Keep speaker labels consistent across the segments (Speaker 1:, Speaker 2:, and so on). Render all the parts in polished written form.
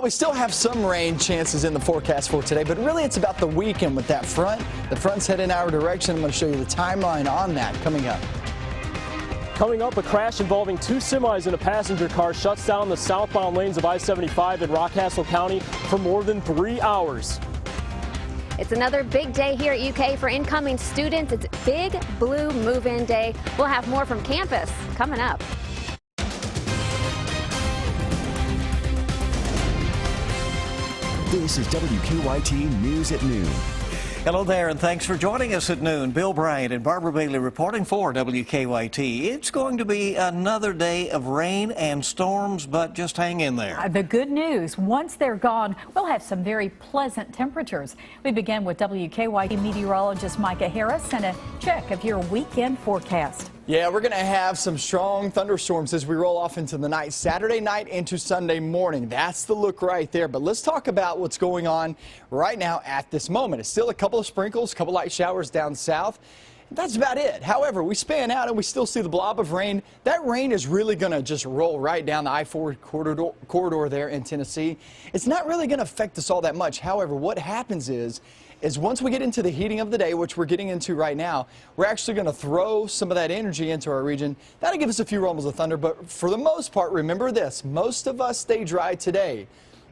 Speaker 1: Well, we still have some rain chances in the forecast for today, but really it's about the weekend with that front. The front's heading our direction. I'm going to show you the timeline on that coming up.
Speaker 2: Coming up, a crash involving two semis and a passenger car shuts down the southbound lanes of I-75 in Rockcastle County for more than 3 hours.
Speaker 3: It's another big day here at UK for incoming students. It's Big Blue Move-In Day. We'll have more from campus coming up.
Speaker 4: This is WKYT News at Noon.
Speaker 5: Hello there, and thanks for joining us at noon. Bill Bryant and Barbara Bailey reporting for WKYT. It's going to be another day of rain and storms, but just hang in there.
Speaker 6: The good news, once they're gone, we'll have some very pleasant temperatures. We begin with WKYT meteorologist Micah Harris and a check of your weekend forecast.
Speaker 1: Yeah, we're going to have some strong thunderstorms as we roll off into the night, Saturday night into Sunday morning. That's the look right there. But let's talk about what's going on right now at this moment. It's still a couple of sprinkles, a couple light showers down south. That's about it. However, we span out and we still see the blob of rain. That rain is really going to just roll right down the I-4 corridor there in Tennessee. It's not really going to affect us all that much. However, what happens is once we get into the heating of the day, which we're getting into right now, we're actually going to throw some of that energy into our region. That'll give us a few rumbles of thunder, but for the most part, remember this, most of us stay dry today.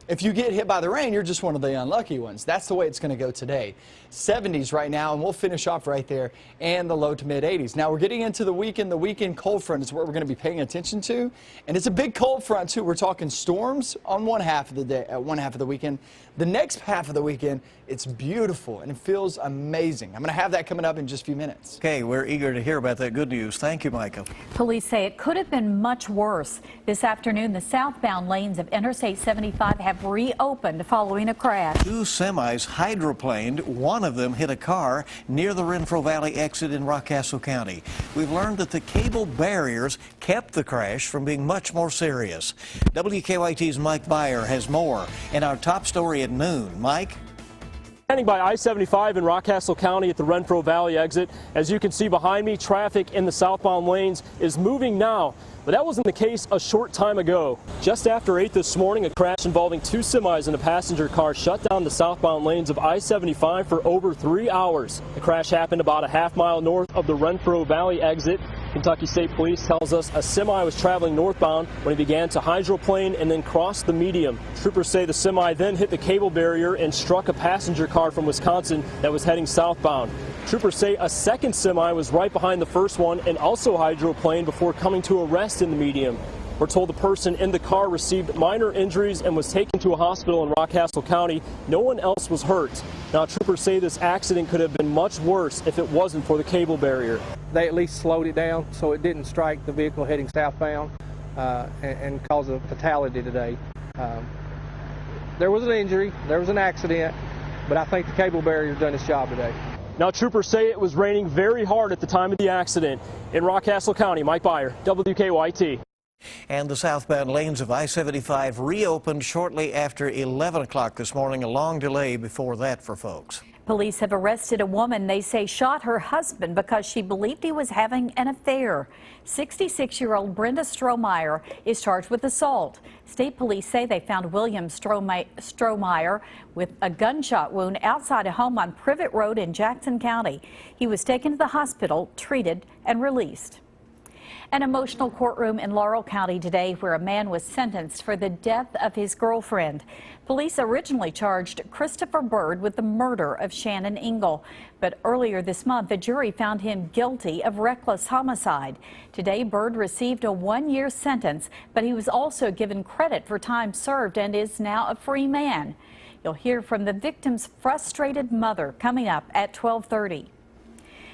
Speaker 1: If you get hit by the rain, you're just one of the unlucky ones. That's the way it's going to go today. 70s right now, and we'll finish off right there, and the low to mid 80s. Now we're getting into the weekend. The weekend cold front is what we're going to be paying attention to, and it's a big cold front too. We're talking storms on one half of the day, one half of the weekend. The next half of the weekend, it's beautiful and it feels amazing. I'm going to have that coming up in just a few minutes.
Speaker 5: Okay, we're eager to hear about that good news. Thank you, Michael.
Speaker 6: Police say it could have been much worse. This afternoon, the southbound lanes of Interstate 75 have reopened following a crash.
Speaker 5: Two semis hydroplaned. One of them hit a car near the Renfro Valley exit in Rockcastle County. We've learned that the cable barriers kept the crash from being much more serious. WKYT's Mike Byer has more in our top story at noon. Mike?
Speaker 2: Standing by I-75 in Rockcastle County at the Renfro Valley exit. As you can see behind me, traffic in the southbound lanes is moving now, but that wasn't the case a short time ago. Just after 8 this morning, a crash involving two semis and a passenger car shut down the southbound lanes of I-75 for over 3 hours. The crash happened about a half-mile north of the Renfro Valley exit. Kentucky State Police tells us a semi was traveling northbound when it began to hydroplane and then crossed the median. Troopers say the semi then hit the cable barrier and struck a passenger car from Wisconsin that was heading southbound. Troopers say a second semi was right behind the first one and also hydroplaned before coming to a rest in the median. We're told the person in the car received minor injuries and was taken to a hospital in Rockcastle County. No one else was hurt. Now, troopers say this accident could have been much worse if it wasn't for the cable barrier.
Speaker 7: They at least slowed it down so it didn't strike the vehicle heading southbound and cause a fatality today. There was an injury, there was an accident, but I think the cable barrier's done its job today.
Speaker 2: Now, troopers say it was raining very hard at the time of the accident. In Rockcastle County, Mike Byer, WKYT.
Speaker 5: And the southbound lanes of I-75 reopened shortly after 11 o'clock this morning. A long delay before that for folks.
Speaker 6: Police have arrested a woman they say shot her husband because she believed he was having an affair. 66-year-old Brenda Strohmeyer is charged with assault. State police say they found William Strohmeyer with a gunshot wound outside a home on Privet Road in Jackson County. He was taken to the hospital, treated, and released. An emotional courtroom in Laurel County today where a man was sentenced for the death of his girlfriend. Police originally charged Christopher Bird with the murder of Shannon Engel, but earlier this month the jury found him guilty of reckless homicide. Today Bird received a 1-year sentence, but he was also given credit for time served and is now a free man. You'll hear from the victim's frustrated mother coming up at 12:30.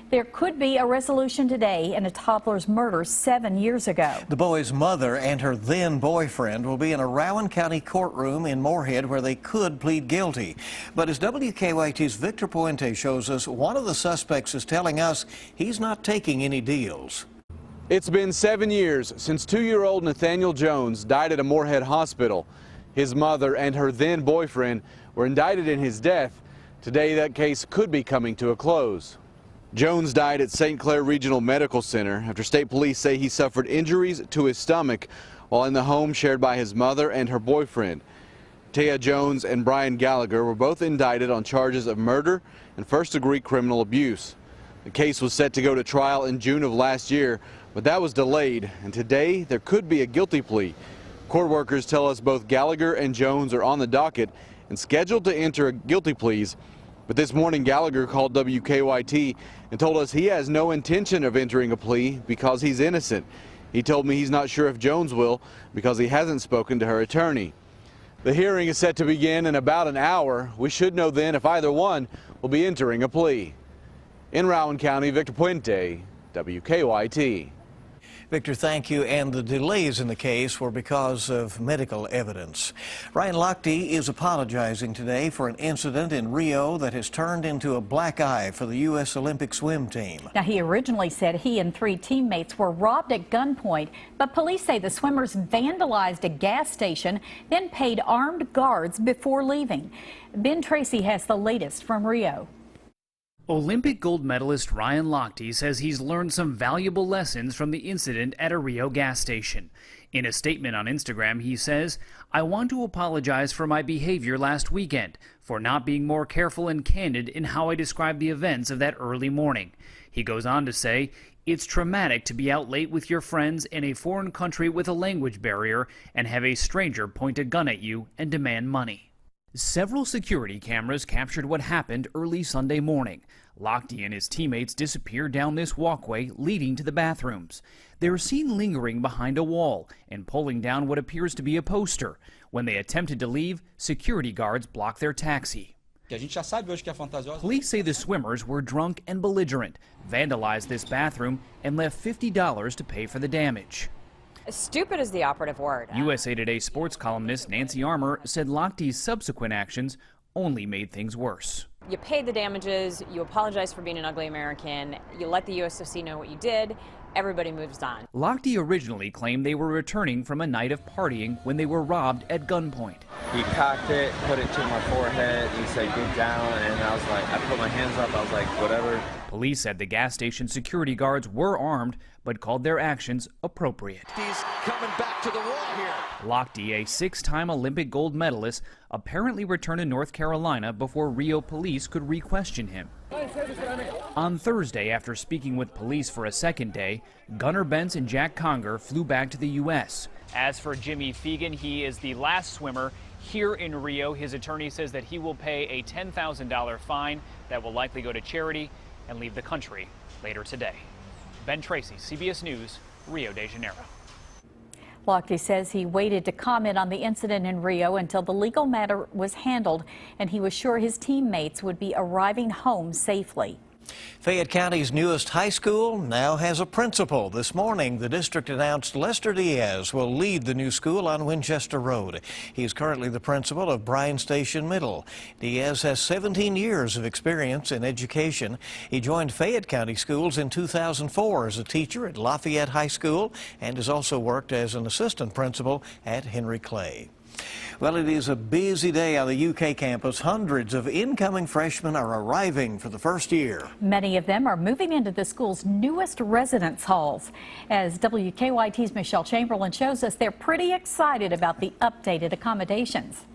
Speaker 6: There could be a resolution today in a toddler's murder 7 years ago.
Speaker 5: The boy's mother and her then boyfriend will be in a Rowan County courtroom in Moorhead where they could plead guilty. But as WKYT's Victor Puente shows us, one of the suspects is telling us he's not taking any deals.
Speaker 8: It's been 7 years since 2-year-old Nathaniel Jones died at a Moorhead hospital. His mother and her then boyfriend were indicted in his death. Today that case could be coming to a close. Jones died at St. Clair Regional Medical Center after state police say he suffered injuries to his stomach while in the home shared by his mother and her boyfriend. Taya Jones and Brian Gallagher were both indicted on charges of murder and first-degree criminal abuse. The case was set to go to trial in June of last year, but that was delayed, and today there could be a guilty plea. Court workers tell us both Gallagher and Jones are on the docket and scheduled to enter guilty pleas. But this morning, Gallagher called WKYT and told us he has no intention of entering a plea because he's innocent. He told me he's not sure if Jones will because he hasn't spoken to her attorney. The hearing is set to begin in about an hour. We should know then if either one will be entering a plea. In Rowan County, Victor Puente, WKYT.
Speaker 5: Victor, thank you. And the delays in the case were because of medical evidence. Ryan Lochte is apologizing today for an incident in Rio that has turned into a black eye for the U.S. Olympic swim team.
Speaker 6: Now, he originally said he and 3 teammates were robbed at gunpoint, but police say the swimmers vandalized a gas station, then paid armed guards before leaving. Ben Tracy has the latest from Rio.
Speaker 9: Olympic gold medalist Ryan Lochte says he's learned some valuable lessons from the incident at a Rio gas station. In a statement on Instagram, he says, "I want to apologize for my behavior last weekend, for not being more careful and candid in how I described the events of that early morning." He goes on to say, "It's traumatic to be out late with your friends in a foreign country with a language barrier and have a stranger point a gun at you and demand money." Several security cameras captured what happened early Sunday morning. Lochte and his teammates disappeared down this walkway leading to the bathrooms. They were seen lingering behind a wall and pulling down what appears to be a poster. When they attempted to leave, security guards blocked their taxi. Police say the swimmers were drunk and belligerent, vandalized this bathroom, and left $50 to pay for the damage.
Speaker 10: Stupid is the operative word.
Speaker 9: USA Today sports columnist Nancy Armour said Lochte's subsequent actions only made things worse.
Speaker 10: You paid the damages, you apologize for being an ugly American, you let the USOC know what you did, everybody moves on.
Speaker 9: Lochte originally claimed they were returning from a night of partying when they were robbed at gunpoint.
Speaker 11: He cocked it, put it to my forehead, he said, "Get down," and I was like, I put my hands up, I was like, whatever.
Speaker 9: Police said the gas station security guards were armed, but called their actions appropriate.
Speaker 5: He's coming back to the wall here.
Speaker 9: Lochte, a 6-time Olympic gold medalist, apparently returned to North Carolina before Rio police could re-question him. On Thursday, after speaking with police for a second day, Gunnar Bentz and Jack Conger flew back to the U.S. As for Jimmy Fegan, he is the last swimmer here in Rio. His attorney says that he will pay a $10,000 fine that will likely go to charity and leave the country later today. Ben Tracy, CBS News, Rio de Janeiro.
Speaker 6: Lochte says he waited to comment on the incident in Rio until the legal matter was handled, and he was sure his teammates would be arriving home safely.
Speaker 5: Fayette County's newest high school now has a principal. This morning, the district announced Lester Diaz will lead the new school on Winchester Road. He is currently the principal of Bryan Station Middle. Diaz has 17 years of experience in education. He joined Fayette County Schools in 2004 as a teacher at Lafayette High School and has also worked as an assistant principal at Henry Clay. Well, it is a busy day on the UK campus. Hundreds of incoming freshmen are arriving for the first year.
Speaker 6: Many of them are moving into the school's newest residence halls. As WKYT's Michelle Chamberlain shows us, they're pretty excited about the updated accommodations.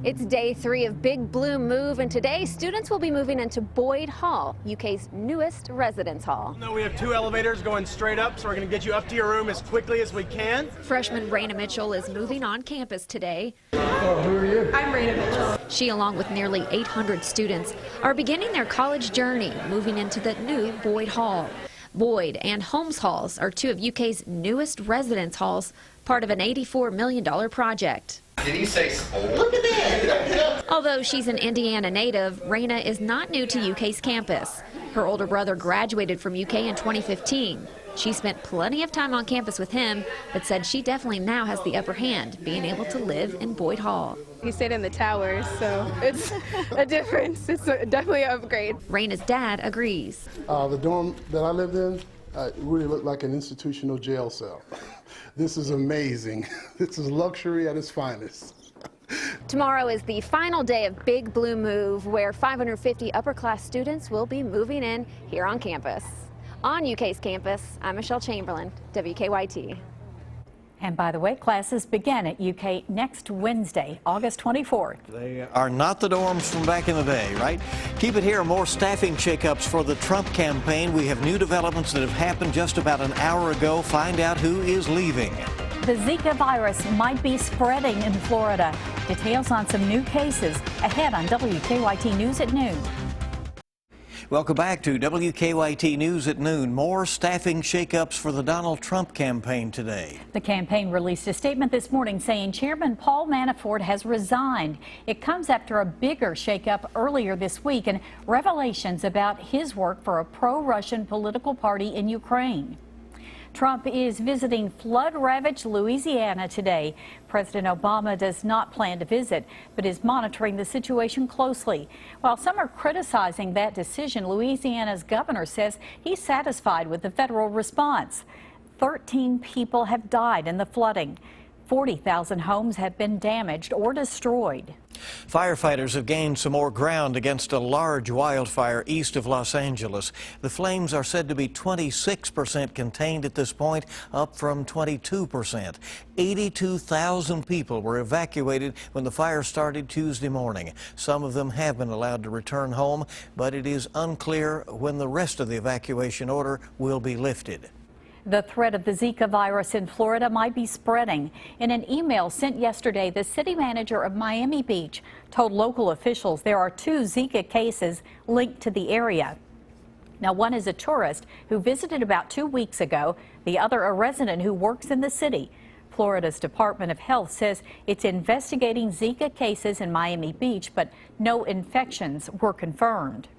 Speaker 3: It's day 3 of Big Blue Move, and today students will be moving into Boyd Hall, UK's newest residence hall.
Speaker 12: No, we have 2 elevators going straight up, so we're going to get you up to your room as quickly as we can.
Speaker 3: Freshman Raina Mitchell is moving on campus today.
Speaker 12: Oh, who are you?
Speaker 3: I'm Raina Mitchell. She, along with nearly 800 students, are beginning their college journey, moving into the new Boyd Hall. Boyd and Holmes Halls are 2 of UK's newest residence halls, part of an $84 million project.
Speaker 13: Did he say, look at that?
Speaker 3: Although she's an Indiana native, Raina is not new to UK's campus. Her older brother graduated from UK in 2015. She spent plenty of time on campus with him, but said she definitely now has the upper hand, being able to live in Boyd Hall.
Speaker 14: He stayed in the towers, so it's a difference. It's definitely an upgrade.
Speaker 3: Raina's dad agrees.
Speaker 15: The dorm that I lived in really looked like an institutional jail cell. This is amazing. This is luxury at its finest.
Speaker 3: Tomorrow is the final day of Big Blue Move, where 550 upper-class students will be moving in here on campus. On UK's campus, I'm Michelle Chamberlain, WKYT.
Speaker 6: And by the way, classes begin at UK next Wednesday, August 24th.
Speaker 5: They are not the dorms from back in the day, right? Keep it here. More staffing shakeups for the Trump campaign. We have new developments that have happened just about an hour ago. Find out who is leaving.
Speaker 6: The Zika virus might be spreading in Florida. Details on some new cases ahead on WKYT News at noon.
Speaker 5: Welcome back to WKYT News at noon. More staffing shakeups for the Donald Trump campaign today.
Speaker 6: The campaign released a statement this morning saying Chairman Paul Manafort has resigned. It comes after a bigger shakeup earlier this week and revelations about his work for a pro-Russian political party in Ukraine. Trump is visiting flood-ravaged Louisiana today. President Obama does not plan to visit, but is monitoring the situation closely. While some are criticizing that decision, Louisiana's governor says he's satisfied with the federal response. 13 people have died in the flooding. 40,000 homes have been damaged or destroyed.
Speaker 5: Firefighters have gained some more ground against a large wildfire east of Los Angeles. The flames are said to be 26% contained at this point, up from 22%. 82,000 people were evacuated when the fire started Tuesday morning. Some of them have been allowed to return home, but it is unclear when the rest of the evacuation order will be lifted.
Speaker 6: The threat of the Zika virus in Florida might be spreading. In an email sent yesterday, the city manager of Miami Beach told local officials there are 2 Zika cases linked to the area. Now, one is a tourist who visited about 2 weeks ago, the other a resident who works in the city. Florida's Department of Health says it's investigating Zika cases in Miami Beach, but no infections were confirmed.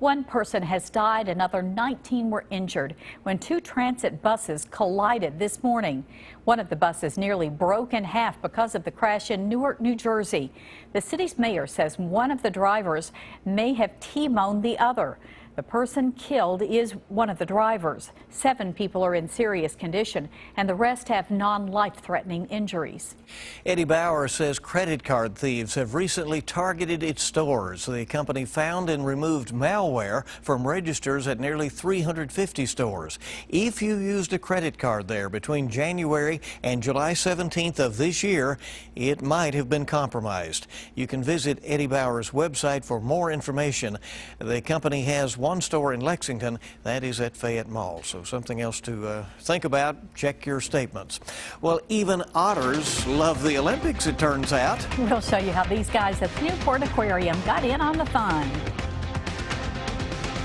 Speaker 6: One person has died, another 19 were injured when 2 transit buses collided this morning. One of the buses nearly broke in half because of the crash in Newark, New Jersey. The city's mayor says one of the drivers may have T-boned the other. The person killed is one of the drivers. 7 people are in serious condition, and the rest have non-life-threatening injuries.
Speaker 5: Eddie Bauer says credit card thieves have recently targeted its stores. The company found and removed malware from registers at nearly 350 stores. If you used a credit card there between January and July 17th of this year, it might have been compromised. You can visit Eddie Bauer's website for more information. The company has one store in Lexington, that is at Fayette Mall. So something else to think about. Check your statements. Well, even otters love the Olympics, it turns out.
Speaker 6: We'll show you how these guys at the Newport Aquarium got in on the fun.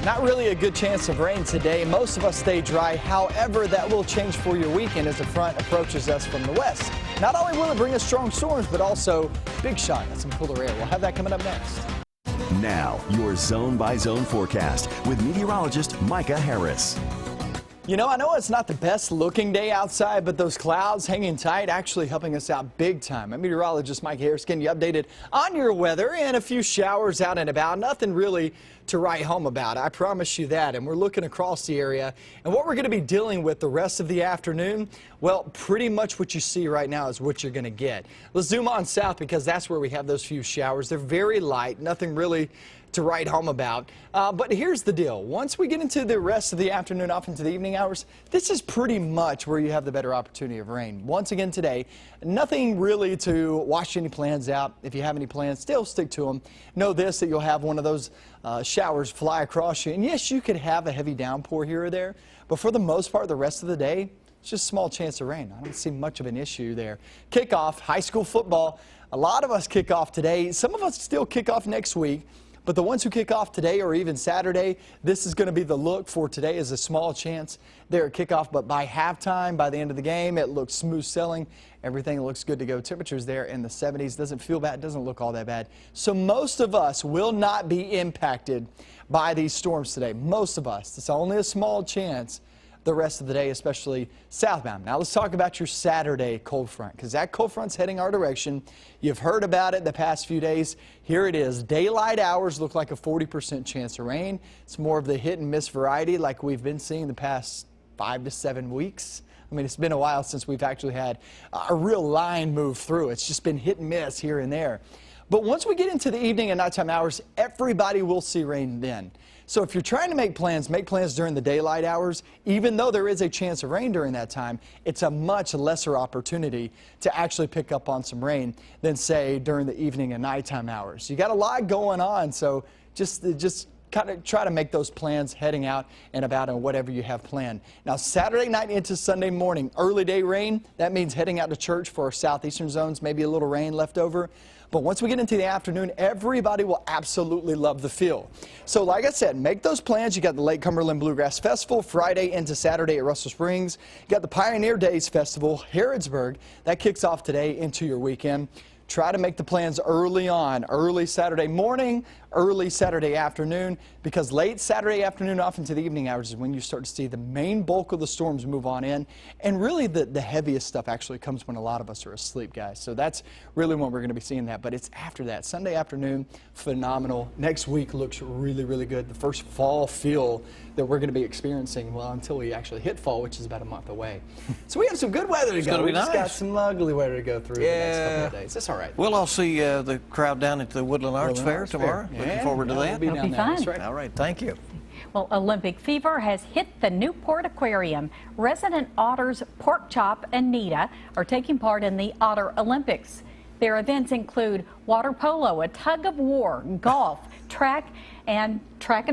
Speaker 1: Not really a good chance of rain today. Most of us stay dry. However, that will change for your weekend as the front approaches us from the west. Not only will it bring us strong storms, but also big shine and some cooler air. We'll have that coming up next.
Speaker 4: Now, your zone-by-zone forecast with meteorologist Micah Harris.
Speaker 1: You know, I know it's not the best looking day outside, but those clouds hanging tight actually helping us out big time. I'm meteorologist Mike Harris getting you updated on your weather and a few showers out and about. Nothing really to write home about, I promise you that. And we're looking across the area, and what we're going to be dealing with the rest of the afternoon, well, pretty much what you see right now is what you're going to get. Let's zoom on south because that's where we have those few showers. They're very light, nothing really to write home about. But here's the deal. Once we get into the rest of the afternoon off into the evening hours, this is pretty much where you have the better opportunity of rain. Once again today, nothing really to wash any plans out. If you have any plans, still stick to them. Know this, that you'll have one of those showers fly across you. And yes, you could have a heavy downpour here or there, but for the most part, the rest of the day, it's just a small chance of rain. I don't see much of an issue there. Kickoff, high school football. A lot of us kick off today. Some of us still kick off next week. But the ones who kick off today or even Saturday, this is going to be the look for today is a small chance there at kickoff. But by halftime, by the end of the game, it looks smooth sailing. Everything looks good to go. Temperatures there in the 70s. Doesn't feel bad. Doesn't look all that bad. So most of us will not be impacted by these storms today. Most of us. It's only a small chance the rest of the day, especially southbound. Now let's talk about your Saturday cold front, because that cold front's heading our direction. You've heard about it the past few days. Here it is. Daylight hours look like a 40% chance of rain. It's more of the hit and miss variety like we've been seeing the past 5 to 7 weeks. I mean, it's been a while since we've actually had a real line move through. It's just been hit and miss here and there. But once we get into the evening and nighttime hours, everybody will see rain then. So if you're trying to make plans during the daylight hours. Even though there is a chance of rain during that time, it's a much lesser opportunity to actually pick up on some rain than, say, during the evening and nighttime hours. You got a lot going on, so just kind of try to make those plans heading out and about and whatever you have planned. Now, Saturday night into Sunday morning, early day rain. That means heading out to church for our southeastern zones, maybe a little rain left over. But once we get into the afternoon, everybody will absolutely love the feel. So like I said, make those plans. You got the Lake Cumberland Bluegrass Festival Friday into Saturday at Russell Springs. You got the Pioneer Days Festival, Harrodsburg. That kicks off today into your weekend. Try to make the plans early on, early Saturday morning, early Saturday afternoon, because late Saturday afternoon off into the evening hours is when you start to see the main bulk of the storms move on in. And really the heaviest stuff actually comes when a lot of us are asleep, guys. So that's really when we're going to be seeing that. But it's after that. Sunday afternoon, phenomenal. Next week looks really, really good. The first fall feel that we're going to be experiencing, well, until we actually hit fall, which is about a month away. So we have some good weather to go. We just got some ugly weather to go through the next couple of days. That's all right.
Speaker 5: Well, I'll see the crowd down at the Woodland Arts Fair tomorrow. Looking forward to that.
Speaker 6: It'll be fun.
Speaker 1: That's right.
Speaker 5: All right, thank you.
Speaker 6: Well, Olympic fever has hit the Newport Aquarium. Resident otters Pork Chop and Nita are taking part in the Otter Olympics. Their events include water polo, a tug of war, golf, track and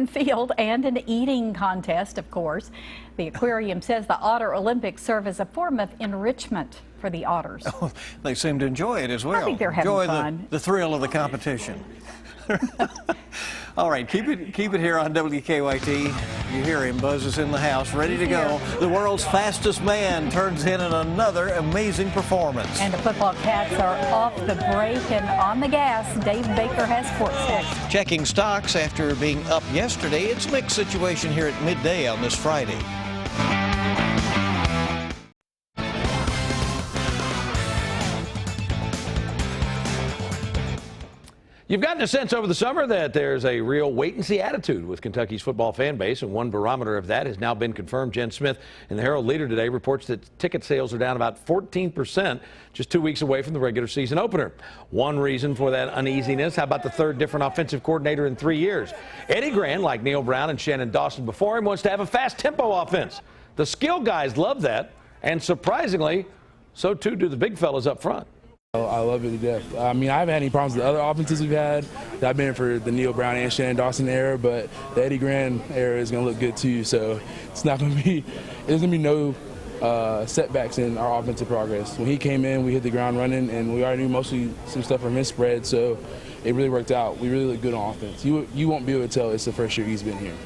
Speaker 6: field, and an eating contest, of course. The aquarium says the Otter Olympics serve as a form of enrichment for the otters.
Speaker 5: Oh, they seem to enjoy it as well.
Speaker 6: I think they're having fun.
Speaker 5: The thrill of the competition. All right, keep it here on WKYT. You hear him, Buzz is in the house, ready to go. The world's fastest man turns in another amazing performance.
Speaker 6: And the football Cats are off the break and on the gas. Dave Baker has sports next.
Speaker 5: Checking stocks after being up yesterday. It's a mixed situation here at midday on this Friday.
Speaker 16: You've gotten a sense over the summer that there's a real wait-and-see attitude with Kentucky's football fan base, and one barometer of that has now been confirmed. Jen Smith in the Herald Leader today reports that ticket sales are down about 14%, just 2 weeks away from the regular season opener. One reason for that uneasiness, how about the third different offensive coordinator in 3 years? Eddie Gran, like Neil Brown and Shannon Dawson before him, wants to have a fast-tempo offense. The skill guys love that, and surprisingly, so too do the big fellas up front.
Speaker 17: I love it to death. I mean, I haven't had any problems with the other offenses we've had. I've been for the Neil Brown and Shannon Dawson era, but the Eddie Gran era is going to look good too. So it's not going to be, there's going to be no setbacks in our offensive progress. When he came in, we hit the ground running, and we already knew mostly some stuff from his spread, so it really worked out. We really look good on offense. You won't be able to tell it's the first year he's been here.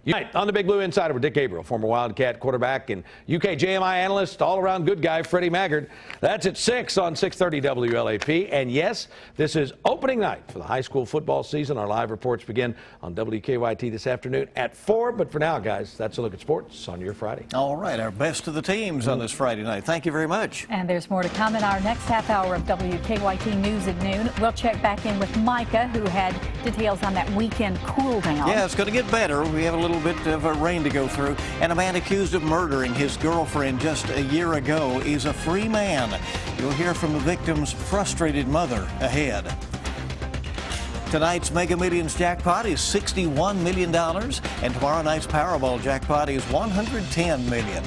Speaker 16: Tonight on the Big Blue Insider with Dick Gabriel, former Wildcat quarterback and UK JMI analyst, all-around good guy, Freddie Maggard. That's at 6 on 630 WLAP. And yes, this is opening night for the high school football season. Our live reports begin on WKYT this afternoon at 4. But for now, guys, that's a look at sports on your Friday.
Speaker 5: All right, our best of the teams on this Friday night. Thank you very much.
Speaker 6: And there's more to come in our next half hour of WKYT News at noon. We'll check back in with Micah, who had details on that weekend cool down.
Speaker 5: Yeah, it's going to get better. We have a little bit of rain to go through. And a man accused of murdering his girlfriend just a year ago is a free man. You'll hear from the victim's frustrated mother ahead. Tonight's Mega Millions jackpot is $61 million, and tomorrow night's Powerball jackpot is $110 million.